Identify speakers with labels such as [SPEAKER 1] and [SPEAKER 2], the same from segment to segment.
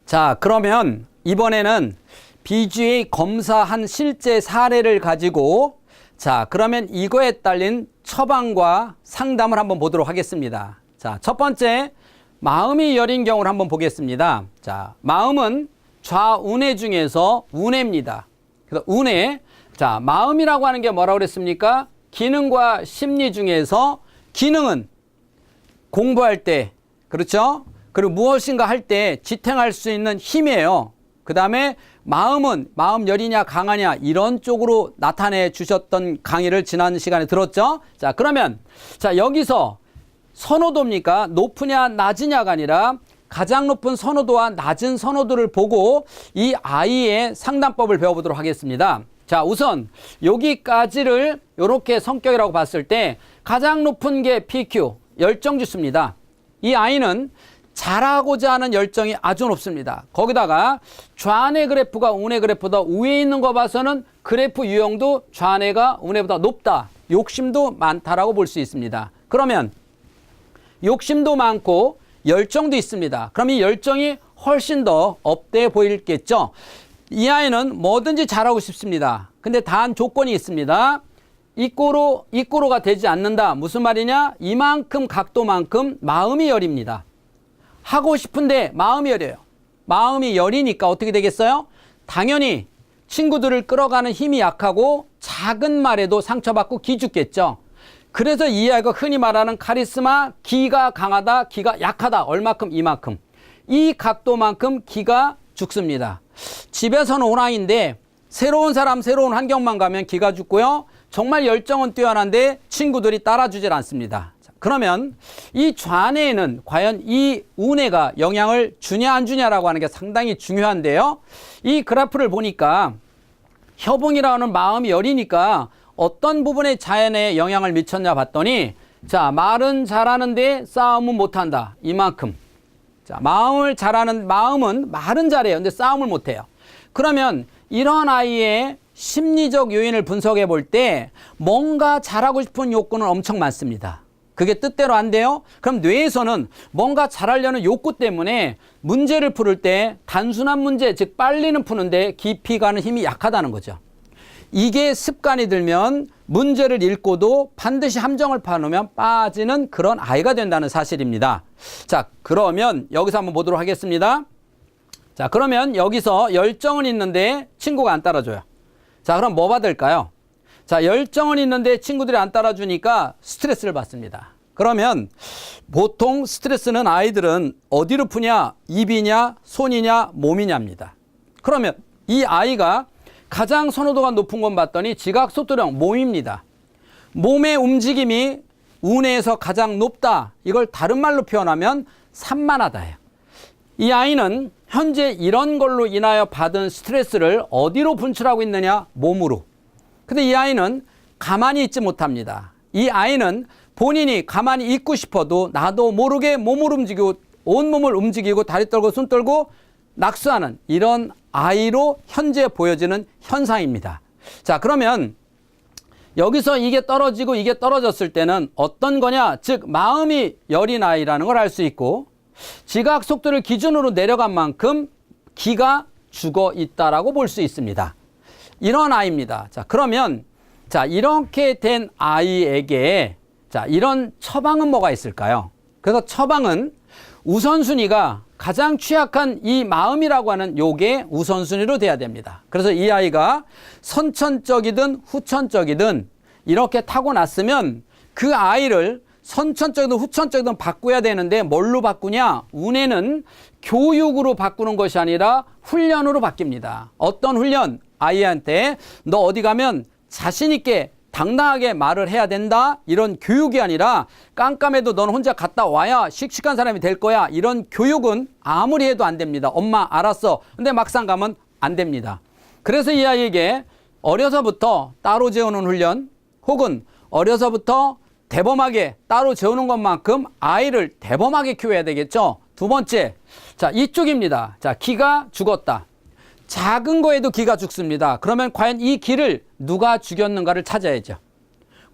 [SPEAKER 1] 자, 그러면 이번에는 BGA 검사한 실제 사례를 가지고 자, 그러면 이거에 딸린 처방과 상담을 한번 보도록 하겠습니다. 자, 첫 번째, 마음이 여린 경우를 한번 보겠습니다. 자, 마음은 좌운해 중에서 운해입니다. 그래서 운해. 자, 마음이라고 하는 게 뭐라고 그랬습니까? 기능과 심리 중에서 기능은 공부할 때, 그렇죠? 그리고 무엇인가 할 때 지탱할 수 있는 힘이에요. 그 다음에 마음은 마음 여리냐 강하냐 이런 쪽으로 나타내 주셨던 강의를 지난 시간에 들었죠? 자, 그러면 자, 여기서 선호도입니까? 높으냐 낮으냐가 아니라 가장 높은 선호도와 낮은 선호도를 보고 이 아이의 상담법을 배워보도록 하겠습니다. 자, 우선 여기까지를 이렇게 성격이라고 봤을 때 가장 높은 게 PQ, 열정지수입니다. 이 아이는 잘하고자 하는 열정이 아주 높습니다. 거기다가 좌뇌 그래프가 우뇌 그래프보다 위에 있는 거 봐서는 그래프 유형도 좌뇌가 우뇌보다 높다. 욕심도 많다라고 볼 수 있습니다. 그러면 욕심도 많고 열정도 있습니다. 그럼 이 열정이 훨씬 더 업돼 보이겠죠. 이 아이는 뭐든지 잘하고 싶습니다. 근데 단 조건이 있습니다. 이꼬로가 되지 않는다. 무슨 말이냐? 이만큼 각도만큼 마음이 여립니다. 하고 싶은데 마음이 여려요. 마음이 여리니까 어떻게 되겠어요? 당연히 친구들을 끌어가는 힘이 약하고 작은 말에도 상처받고 기죽겠죠. 그래서 이 아이가 흔히 말하는 카리스마, 기가 강하다, 기가 약하다. 얼마큼? 이만큼. 이 각도만큼 기가 죽습니다. 집에서는 호랑이인데 새로운 사람, 새로운 환경만 가면 기가 죽고요. 정말 열정은 뛰어난데 친구들이 따라주질 않습니다. 자, 그러면 이 좌뇌에는 과연 이 우뇌가 영향을 주냐 안 주냐라고 하는 게 상당히 중요한데요. 이 그래프를 보니까 협응이라고 하는 마음이 여리니까 어떤 부분에 자연에 영향을 미쳤냐 봤더니 자, 말은 잘하는데 싸움은 못한다. 이만큼. 자, 마음은 말은 잘해요. 근데 싸움을 못해요. 그러면 이런 아이의 심리적 요인을 분석해 볼 때 뭔가 잘하고 싶은 욕구는 엄청 많습니다. 그게 뜻대로 안 돼요? 그럼 뇌에서는 뭔가 잘하려는 욕구 때문에 문제를 풀을 때 단순한 문제, 즉 빨리는 푸는데 깊이 가는 힘이 약하다는 거죠. 이게 습관이 들면 문제를 읽고도 반드시 함정을 파놓으면 빠지는 그런 아이가 된다는 사실입니다. 자, 그러면 여기서 한번 보도록 하겠습니다. 자, 그러면 여기서 열정은 있는데 친구가 안 따라줘요. 자, 그럼 뭐 받을까요? 자, 열정은 있는데 친구들이 안 따라주니까 스트레스를 받습니다. 그러면 보통 스트레스는 아이들은 어디로 푸냐? 입이냐, 손이냐, 몸이냐입니다. 그러면 이 아이가 가장 선호도가 높은 건 봤더니 지각속도령 몸입니다. 몸의 움직임이 우뇌에서 가장 높다. 이걸 다른 말로 표현하면 산만하다예요. 이 아이는 현재 이런 걸로 인하여 받은 스트레스를 어디로 분출하고 있느냐? 몸으로. 근데 이 아이는 가만히 있지 못합니다. 이 아이는 본인이 가만히 있고 싶어도 나도 모르게 몸을 움직이고 온몸을 움직이고 다리 떨고 손 떨고 낙수하는 이런 아이로 현재 보여지는 현상입니다. 자, 그러면 여기서 이게 떨어지고 이게 떨어졌을 때는 어떤 거냐? 즉 마음이 여린 아이라는 걸 알 수 있고 지각 속도를 기준으로 내려간 만큼 기가 죽어 있다라고 볼 수 있습니다. 이런 아이입니다. 자, 그러면 자, 이렇게 된 아이에게 자, 이런 처방은 뭐가 있을까요? 그래서 처방은 우선순위가 가장 취약한 이 마음이라고 하는 요게 우선순위로 돼야 됩니다. 그래서 이 아이가 선천적이든 후천적이든 이렇게 타고났으면 그 아이를 선천적이든 후천적이든 바꿔야 되는데 뭘로 바꾸냐? 운에는 교육으로 바꾸는 것이 아니라 훈련으로 바뀝니다. 어떤 훈련? 아이한테 너 어디 가면 자신 있게 당당하게 말을 해야 된다. 이런 교육이 아니라 깜깜해도 넌 혼자 갔다 와야 씩씩한 사람이 될 거야. 이런 교육은 아무리 해도 안 됩니다. 엄마 알았어. 근데 막상 가면 안 됩니다. 그래서 이 아이에게 어려서부터 따로 재우는 훈련 혹은 어려서부터 대범하게 따로 재우는 것만큼 아이를 대범하게 키워야 되겠죠. 두 번째, 자, 이쪽입니다. 자, 기가 죽었다. 작은 거에도 기가 죽습니다. 그러면 과연 이 기를 누가 죽였는가를 찾아야죠.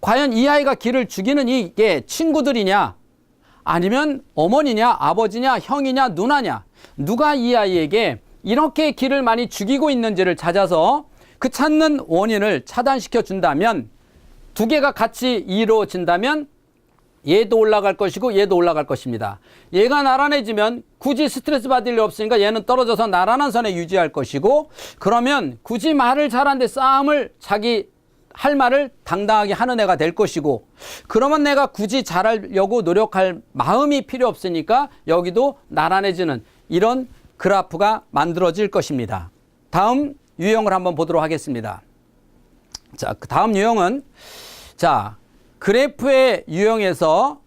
[SPEAKER 1] 과연 이 아이가 기를 죽이는 이게 친구들이냐 아니면 어머니냐 아버지냐 형이냐 누나냐 누가 이 아이에게 이렇게 기를 많이 죽이고 있는지를 찾아서 그 찾는 원인을 차단시켜 준다면, 두 개가 같이 이루어진다면 얘도 올라갈 것이고 얘도 올라갈 것입니다. 얘가 나란해지면 굳이 스트레스 받을 일 없으니까 얘는 떨어져서 나란한 선에 유지할 것이고, 그러면 굳이 말을 잘하는데 싸움을 자기 할 말을 당당하게 하는 애가 될 것이고, 그러면 내가 굳이 잘하려고 노력할 마음이 필요 없으니까 여기도 나란해지는 이런 그래프가 만들어질 것입니다. 다음 유형을 한번 보도록 하겠습니다. 자, 그 다음 유형은, 자, 그래프의 유형에서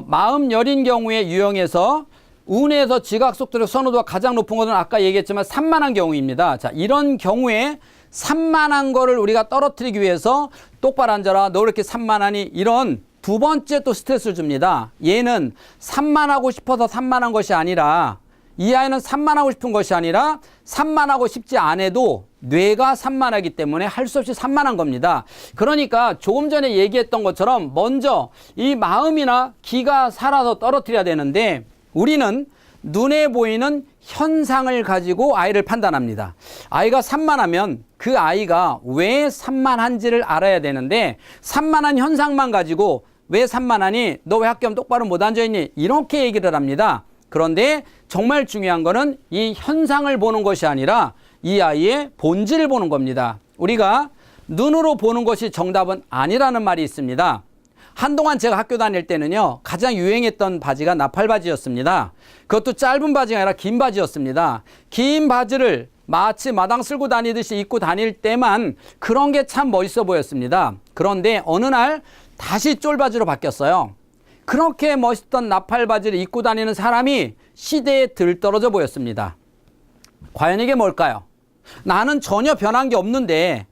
[SPEAKER 1] 마음 여린 경우의 유형에서 운에서 지각 속도력 선호도가 가장 높은 것은 아까 얘기했지만 산만한 경우입니다. 자, 이런 경우에 산만한 거를 우리가 떨어뜨리기 위해서 똑바로 앉아라, 너 이렇게 산만하니, 이런 두 번째 또 스트레스를 줍니다. 얘는 산만하고 싶어서 산만한 것이 아니라, 이 아이는 산만하고 싶은 것이 아니라 산만하고 싶지 않아도 뇌가 산만하기 때문에 할 수 없이 산만한 겁니다. 그러니까 조금 전에 얘기했던 것처럼 먼저 이 마음이나 기가 살아서 떨어뜨려야 되는데, 우리는 눈에 보이는 현상을 가지고 아이를 판단합니다. 아이가 산만하면 그 아이가 왜 산만한지를 알아야 되는데, 산만한 현상만 가지고 왜 산만하니? 너 왜 학교 똑바로 못 앉아있니? 이렇게 얘기를 합니다. 그런데 정말 중요한 거는 이 현상을 보는 것이 아니라 이 아이의 본질을 보는 겁니다. 우리가 눈으로 보는 것이 정답은 아니라는 말이 있습니다. 한동안 제가 학교 다닐 때는요, 가장 유행했던 바지가 나팔바지였습니다. 그것도 짧은 바지가 아니라 긴 바지였습니다. 긴 바지를 마치 마당 쓸고 다니듯이 입고 다닐 때만 그런 게 참 멋있어 보였습니다. 그런데 어느 날 다시 쫄바지로 바뀌었어요. 그렇게 멋있던 나팔바지를 입고 다니는 사람이 시대에 들떨어져 보였습니다. 과연 이게 뭘까요? 나는 전혀 변한 게 없는데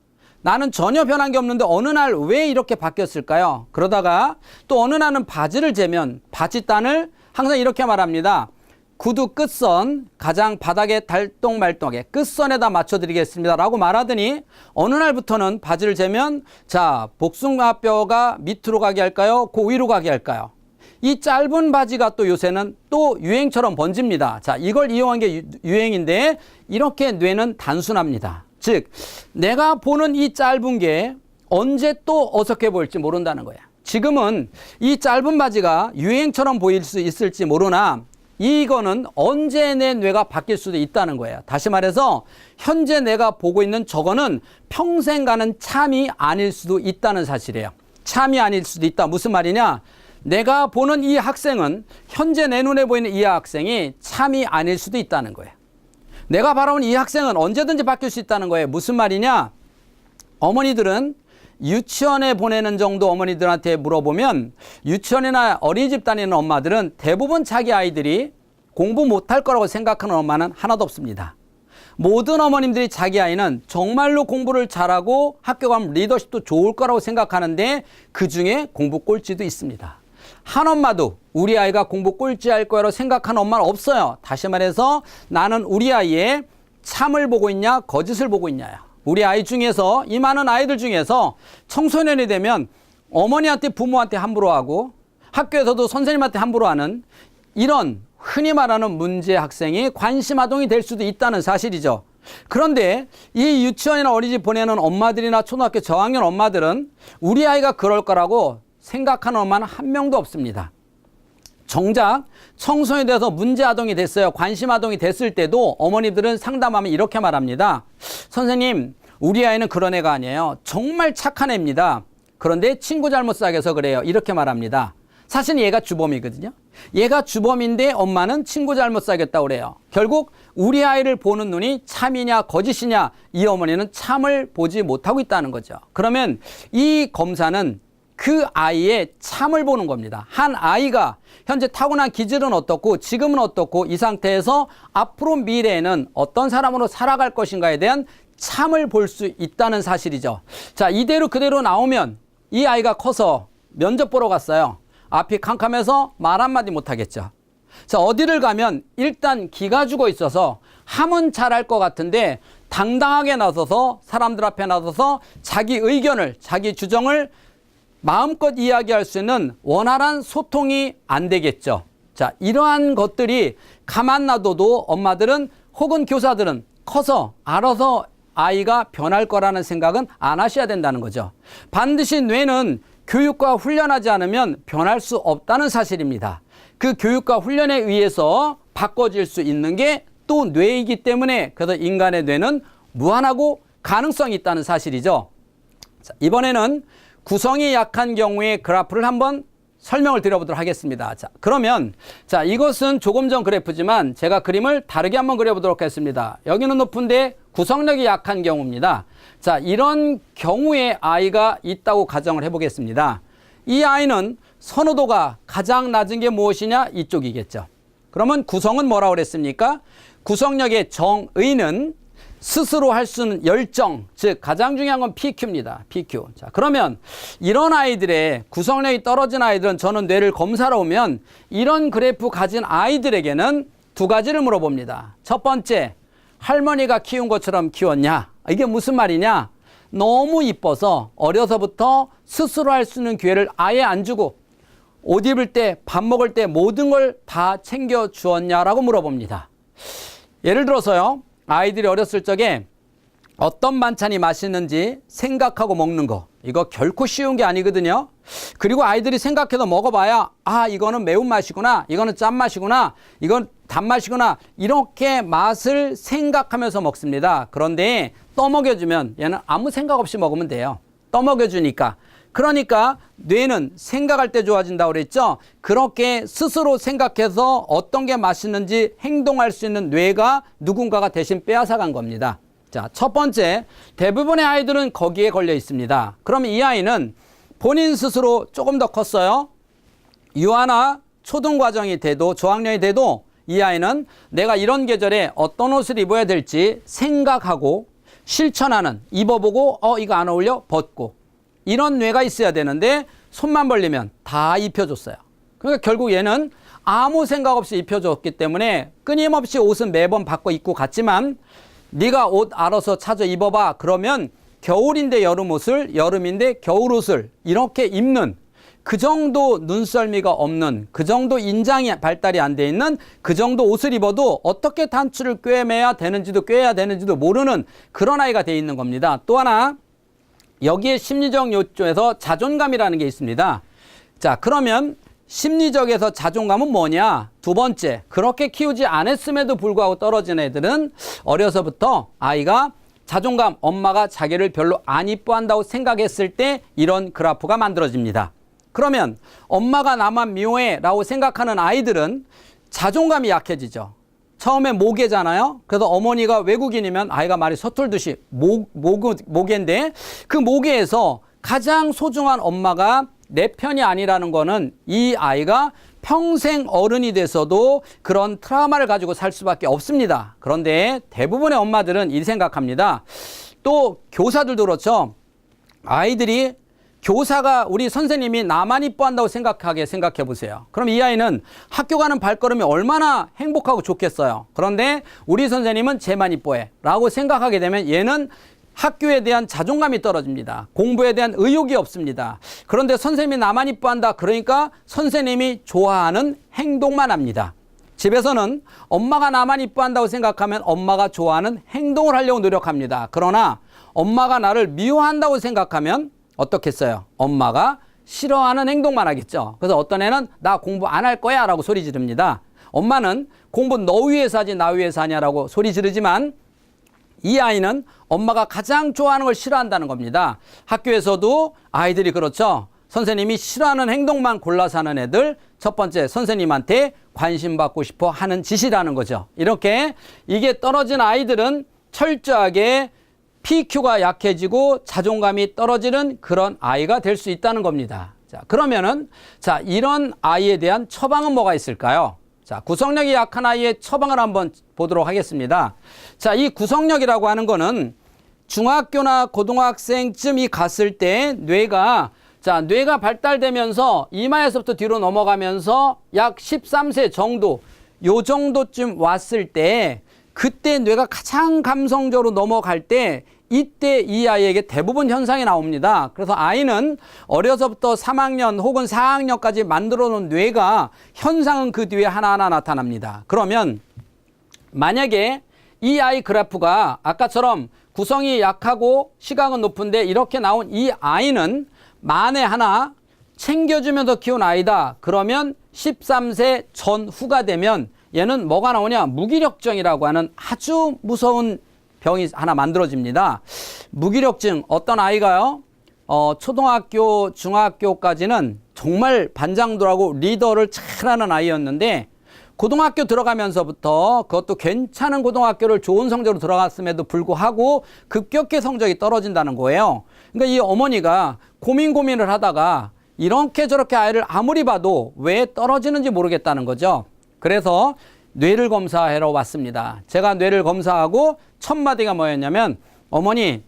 [SPEAKER 1] 어느 날 왜 이렇게 바뀌었을까요? 그러다가 또 어느 날은 바지를 재면 바지단을 항상 이렇게 말합니다. 구두 끝선 가장 바닥에 달동말동하게 끝선에다 맞춰드리겠습니다 라고 말하더니, 어느 날부터는 바지를 재면, 자, 복숭아뼈가 밑으로 가게 할까요? 그 위로 가게 할까요? 이 짧은 바지가 또 요새는 또 유행처럼 번집니다. 자, 이걸 이용한 게 유행인데, 이렇게 뇌는 단순합니다. 즉, 내가 보는 이 짧은 게 언제 또 어떻게 보일지 모른다는 거야. 지금은 이 짧은 바지가 유행처럼 보일 수 있을지 모르나, 이거는 언제 내 뇌가 바뀔 수도 있다는 거예요. 다시 말해서 현재 내가 보고 있는 저거는 평생 가는 참이 아닐 수도 있다는 사실이에요. 참이 아닐 수도 있다. 무슨 말이냐? 내가 보는 이 학생은 현재 내 눈에 보이는 이 학생이 참이 아닐 수도 있다는 거예요. 내가 바라보는 이 학생은 언제든지 바뀔 수 있다는 거예요. 무슨 말이냐? 어머니들은 유치원에 보내는 정도 어머니들한테 물어보면, 유치원이나 어린이집 다니는 엄마들은 대부분 자기 아이들이 공부 못할 거라고 생각하는 엄마는 하나도 없습니다. 모든 어머님들이 자기 아이는 정말로 공부를 잘하고 학교 가면 리더십도 좋을 거라고 생각하는데, 그중에 공부 꼴찌도 있습니다. 한 엄마도 우리 아이가 공부 꼴찌할 거라고 생각하는 엄마는 없어요. 다시 말해서 나는 우리 아이의 참을 보고 있냐 거짓을 보고 있냐요. 우리 아이 중에서, 이 많은 아이들 중에서 청소년이 되면 어머니한테 부모한테 함부로 하고 학교에서도 선생님한테 함부로 하는 이런 흔히 말하는 문제 학생이 관심아동이 될 수도 있다는 사실이죠. 그런데 이 유치원이나 어린이집 보내는 엄마들이나 초등학교 저학년 엄마들은 우리 아이가 그럴 거라고 생각하는 엄마는 한 명도 없습니다. 정작 청소년이 돼서 문제 아동이 됐어요. 관심 아동이 됐을 때도 어머니들은 상담하면 이렇게 말합니다. 선생님, 우리 아이는 그런 애가 아니에요. 정말 착한 애입니다. 그런데 친구 잘못 사귀어서 그래요. 이렇게 말합니다. 사실 얘가 주범이거든요. 얘가 주범인데 엄마는 친구 잘못 사귀었다고 그래요. 결국 우리 아이를 보는 눈이 참이냐 거짓이냐, 이 어머니는 참을 보지 못하고 있다는 거죠. 그러면 이 검사는 그 아이의 참을 보는 겁니다. 한 아이가 현재 타고난 기질은 어떻고 지금은 어떻고 이 상태에서 앞으로 미래에는 어떤 사람으로 살아갈 것인가에 대한 참을 볼 수 있다는 사실이죠. 자, 이대로 그대로 나오면 이 아이가 커서 면접 보러 갔어요. 앞이 캄캄해서 말 한마디 못하겠죠. 자, 어디를 가면 일단 기가 죽어 있어서 하면 잘할 것 같은데 당당하게 나서서 사람들 앞에 나서서 자기 의견을, 자기 주장을 마음껏 이야기할 수 있는 원활한 소통이 안 되겠죠. 자, 이러한 것들이 가만 놔둬도 엄마들은 혹은 교사들은 커서 알아서 아이가 변할 거라는 생각은 안 하셔야 된다는 거죠. 반드시 뇌는 교육과 훈련하지 않으면 변할 수 없다는 사실입니다. 그 교육과 훈련에 의해서 바꿔질 수 있는 게 또 뇌이기 때문에 그래서 인간의 뇌는 무한하고 가능성이 있다는 사실이죠. 자, 이번에는 구성이 약한 경우의 그래프를 한번 설명을 드려보도록 하겠습니다. 자, 그러면 자, 이것은 조금 전 그래프지만 제가 그림을 다르게 한번 그려보도록 하겠습니다. 여기는 높은데 구성력이 약한 경우입니다. 자, 이런 경우에 아이가 있다고 가정을 해보겠습니다. 이 아이는 선호도가 가장 낮은 게 무엇이냐? 이쪽이겠죠. 그러면 구성은 뭐라고 그랬습니까? 구성력의 정의는 스스로 할 수 있는 열정, 즉 가장 중요한 건 PQ입니다. PQ. 자, 그러면 이런 아이들의 구성력이 떨어진 아이들은 저는 뇌를 검사하러 오면 이런 그래프 가진 아이들에게는 두 가지를 물어봅니다. 첫 번째, 할머니가 키운 것처럼 키웠냐? 이게 무슨 말이냐? 너무 이뻐서 어려서부터 스스로 할 수 있는 기회를 아예 안 주고 옷 입을 때, 밥 먹을 때 모든 걸 다 챙겨 주었냐라고 물어봅니다. 예를 들어서요, 아이들이 어렸을 적에 어떤 반찬이 맛있는지 생각하고 먹는 거, 이거 결코 쉬운 게 아니거든요. 그리고 아이들이 생각해서 먹어봐야 아, 이거는 매운맛이구나, 이거는 짠맛이구나, 이건 단맛이구나, 이렇게 맛을 생각하면서 먹습니다. 그런데 떠먹여주면 얘는 아무 생각 없이 먹으면 돼요. 떠먹여주니까. 그러니까 뇌는 생각할 때 좋아진다고 그랬죠. 그렇게 스스로 생각해서 어떤 게 맛있는지 행동할 수 있는 뇌가 누군가가 대신 빼앗아간 겁니다. 자, 첫 번째, 대부분의 아이들은 거기에 걸려 있습니다. 그럼 이 아이는 본인 스스로 조금 더 컸어요. 유아나 초등 과정이 돼도, 저학년이 돼도 이 아이는 내가 이런 계절에 어떤 옷을 입어야 될지 생각하고 실천하는, 입어보고 이거 안 어울려? 벗고, 이런 뇌가 있어야 되는데 손만 벌리면 다 입혀줬어요. 그러니까 결국 얘는 아무 생각 없이 입혀줬기 때문에 끊임없이 옷은 매번 바꿔 입고 갔지만 네가 옷 알아서 찾아 입어봐 그러면 겨울인데 여름 옷을, 여름인데 겨울 옷을 이렇게 입는, 그 정도 눈썰미가 없는, 그 정도 인장이 발달이 안 돼 있는, 그 정도 옷을 입어도 어떻게 단추를 꿰매야 되는지도 꿰야 되는지도 모르는 그런 아이가 돼 있는 겁니다. 또 하나, 여기에 심리적 요소에서 자존감이라는 게 있습니다. 자, 그러면 심리적에서 자존감은 뭐냐? 두 번째, 그렇게 키우지 않았음에도 불구하고 떨어진 애들은 어려서부터 아이가 자존감, 엄마가 자기를 별로 안 이뻐한다고 생각했을 때 이런 그래프가 만들어집니다. 그러면 엄마가 나만 미워해 라고 생각하는 아이들은 자존감이 약해지죠. 처음에 모계잖아요. 그래서 어머니가 외국인이면 아이가 말이 서툴듯이 모계인데 그 모계에서 가장 소중한 엄마가 내 편이 아니라는 거는 이 아이가 평생 어른이 돼서도 그런 트라우마를 가지고 살 수밖에 없습니다. 그런데 대부분의 엄마들은 이 생각합니다. 또 교사들도 그렇죠. 아이들이 교사가, 우리 선생님이 나만 이뻐한다고 생각해 보세요. 그럼 이 아이는 학교 가는 발걸음이 얼마나 행복하고 좋겠어요. 그런데 우리 선생님은 쟤만 이뻐해 라고 생각하게 되면 얘는 학교에 대한 자존감이 떨어집니다. 공부에 대한 의욕이 없습니다. 그런데 선생님이 나만 이뻐한다 그러니까 선생님이 좋아하는 행동만 합니다. 집에서는 엄마가 나만 이뻐한다고 생각하면 엄마가 좋아하는 행동을 하려고 노력합니다. 그러나 엄마가 나를 미워한다고 생각하면 어떻겠어요? 엄마가 싫어하는 행동만 하겠죠. 그래서 어떤 애는 나 공부 안 할 거야 라고 소리 지릅니다. 엄마는 공부 너 위해서 하지 나 위해서 하냐라고 소리 지르지만 이 아이는 엄마가 가장 좋아하는 걸 싫어한다는 겁니다. 학교에서도 아이들이 그렇죠. 선생님이 싫어하는 행동만 골라서 하는 애들, 첫 번째 선생님한테 관심 받고 싶어 하는 짓이라는 거죠. 이렇게 이게 떨어진 아이들은 철저하게 PQ가 약해지고 자존감이 떨어지는 그런 아이가 될 수 있다는 겁니다. 자, 그러면은 자, 이런 아이에 대한 처방은 뭐가 있을까요? 자, 구성력이 약한 아이의 처방을 한번 보도록 하겠습니다. 자, 이 구성력이라고 하는 거는 중학교나 고등학생쯤이 갔을 때 뇌가 발달되면서 이마에서부터 뒤로 넘어가면서 약 13세 정도, 요 정도쯤 왔을 때 그때 뇌가 가장 감성적으로 넘어갈 때 이때 이 아이에게 대부분 현상이 나옵니다. 그래서 아이는 어려서부터 3학년 혹은 4학년까지 만들어 놓은 뇌가 현상은 그 뒤에 하나하나 나타납니다. 그러면 만약에 이 아이 그래프가 아까처럼 구성이 약하고 시각은 높은데 이렇게 나온 이 아이는 만에 하나 챙겨주면서 키운 아이다. 그러면 13세 전후가 되면 얘는 뭐가 나오냐? 무기력증이라고 하는 아주 무서운 병이 하나 만들어집니다. 무기력증, 어떤 아이가요? 초등학교, 중학교까지는 정말 반장들하고 리더를 잘하는 아이였는데 고등학교 들어가면서부터 그것도 괜찮은 고등학교를 좋은 성적으로 들어갔음에도 불구하고 급격히 성적이 떨어진다는 거예요. 그러니까 이 어머니가 고민을 하다가 이렇게 저렇게 아이를 아무리 봐도 왜 떨어지는지 모르겠다는 거죠. 그래서 뇌를 검사하러 왔습니다. 제가 뇌를 검사하고 첫 마디가 뭐였냐면, 어머니,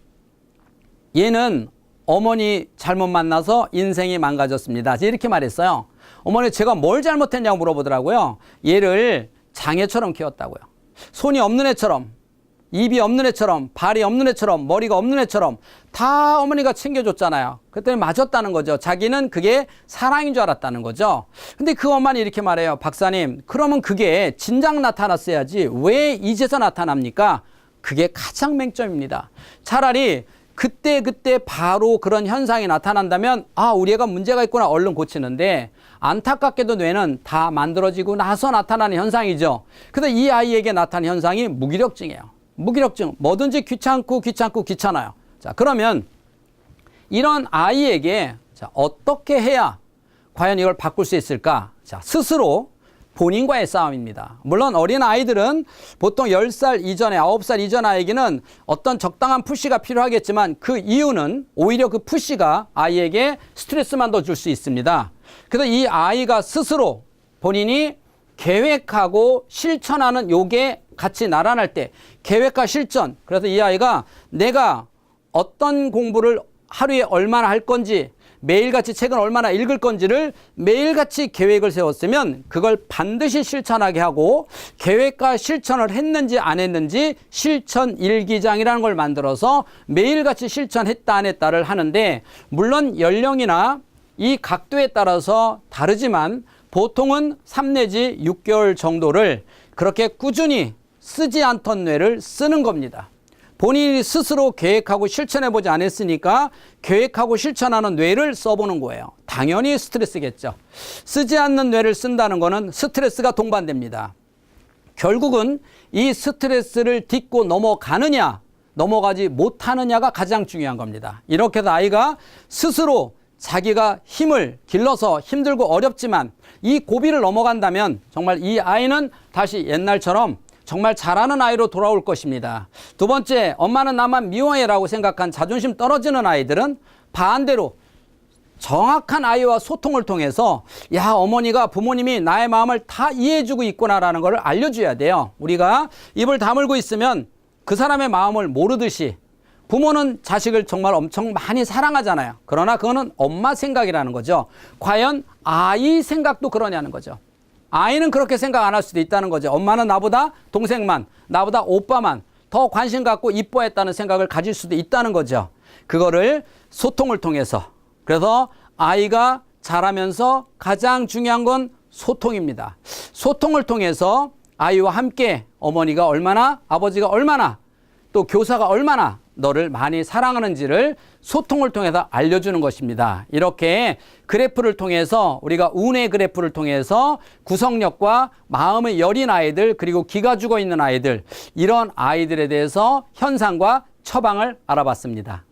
[SPEAKER 1] 얘는 어머니 잘못 만나서 인생이 망가졌습니다. 이렇게 말했어요. 어머니, 제가 뭘 잘못했냐고 물어보더라고요. 얘를 장애처럼 키웠다고요. 손이 없는 애처럼, 입이 없는 애처럼, 발이 없는 애처럼, 머리가 없는 애처럼 다 어머니가 챙겨줬잖아요. 그랬더니 맞았다는 거죠. 자기는 그게 사랑인 줄 알았다는 거죠. 근데 그 엄마는 이렇게 말해요. 박사님, 그러면 그게 진작 나타났어야지 왜 이제서 나타납니까? 그게 가장 맹점입니다. 차라리 그때 바로 그런 현상이 나타난다면 우리 애가 문제가 있구나 얼른 고치는데, 안타깝게도 뇌는 다 만들어지고 나서 나타나는 현상이죠. 그래서 이 아이에게 나타난 현상이 무기력증이에요. 무기력증, 뭐든지 귀찮아요. 자, 그러면 이런 아이에게 어떻게 해야 과연 이걸 바꿀 수 있을까? 자, 스스로 본인과의 싸움입니다. 물론 어린 아이들은 보통 10살 이전에, 9살 이전 아이에게는 어떤 적당한 푸시가 필요하겠지만 그 이유는 오히려 그 푸시가 아이에게 스트레스만 더 줄 수 있습니다. 그래서 이 아이가 스스로 본인이 계획하고 실천하는 요게 같이 나란할 때, 계획과 실천. 그래서 이 아이가 내가 어떤 공부를 하루에 얼마나 할 건지, 매일같이 책은 얼마나 읽을 건지를 매일같이 계획을 세웠으면 그걸 반드시 실천하게 하고, 계획과 실천을 했는지 안 했는지 실천 일기장이라는 걸 만들어서 매일같이 실천했다 안 했다를 하는데, 물론 연령이나 이 각도에 따라서 다르지만 보통은 3 내지 6개월 정도를 그렇게 꾸준히 쓰지 않던 뇌를 쓰는 겁니다. 본인이 스스로 계획하고 실천해보지 않았으니까 계획하고 실천하는 뇌를 써보는 거예요. 당연히 스트레스겠죠. 쓰지 않는 뇌를 쓴다는 거는 스트레스가 동반됩니다. 결국은 이 스트레스를 딛고 넘어가느냐, 넘어가지 못하느냐가 가장 중요한 겁니다. 이렇게 해서 아이가 스스로 자기가 힘을 길러서 힘들고 어렵지만 이 고비를 넘어간다면 정말 이 아이는 다시 옛날처럼 정말 잘하는 아이로 돌아올 것입니다. 두 번째, 엄마는 나만 미워해라고 생각한 자존심 떨어지는 아이들은 반대로 정확한 아이와 소통을 통해서 어머니가, 부모님이 나의 마음을 다 이해해주고 있구나라는 걸 알려줘야 돼요. 우리가 입을 다물고 있으면 그 사람의 마음을 모르듯이, 부모는 자식을 정말 엄청 많이 사랑하잖아요. 그러나 그거는 엄마 생각이라는 거죠. 과연 아이 생각도 그러냐는 거죠. 아이는 그렇게 생각 안 할 수도 있다는 거죠. 엄마는 나보다 동생만, 나보다 오빠만 더 관심 갖고 이뻐했다는 생각을 가질 수도 있다는 거죠. 그거를 소통을 통해서, 그래서 아이가 자라면서 가장 중요한 건 소통입니다. 소통을 통해서 아이와 함께 어머니가 얼마나, 아버지가 얼마나, 또 교사가 얼마나 너를 많이 사랑하는지를 소통을 통해서 알려주는 것입니다. 이렇게 그래프를 통해서, 우리가 운의 그래프를 통해서 구성력과 마음의 여린 아이들, 그리고 기가 죽어 있는 아이들, 이런 아이들에 대해서 현상과 처방을 알아봤습니다.